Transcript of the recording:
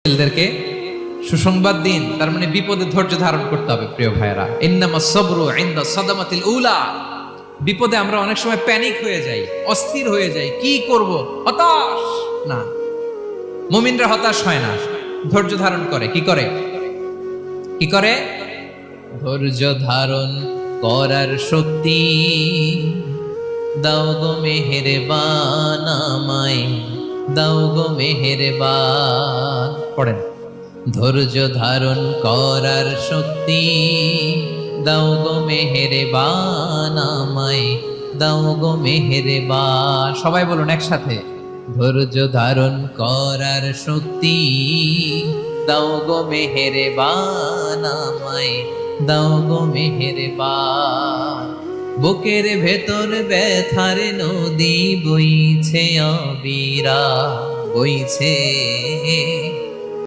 ছেলেদেরকে সুসংবাদ দিন, তার মানে বিপদে ধৈর্য ধারণ করতে হবে। প্রিয় ভাইয়েরা, ইন্নামাস সাবরু ইনদা সাদামাতিল উলা। বিপদে আমরা অনেক সময় প্যানিক হয়ে যাই, অস্থির হয়ে যাই, কি করব, হতাশ। না, মুমিনরা হতাশ হয় না, ধৈর্য ধারণ করে। কি করে? কি করে? ধৈর্য ধারণ করার শক্তি দাও গো মেহেরবান আমায়, দাও গো মেহেরবান। পড়েন, ধৈর্য ধারণ করার শক্তি দাও গো মেহেরবান আমায়, দাও গো মেহেরবান। সবাই বলুন একসাথে, ধৈর্য ধারণ করার শক্তি দাও গো মেহেরবান আমায়, দাও গো মেহেরবান। বুকের ভেতর ব্যথার নদী বইছে অবিরা, বইছে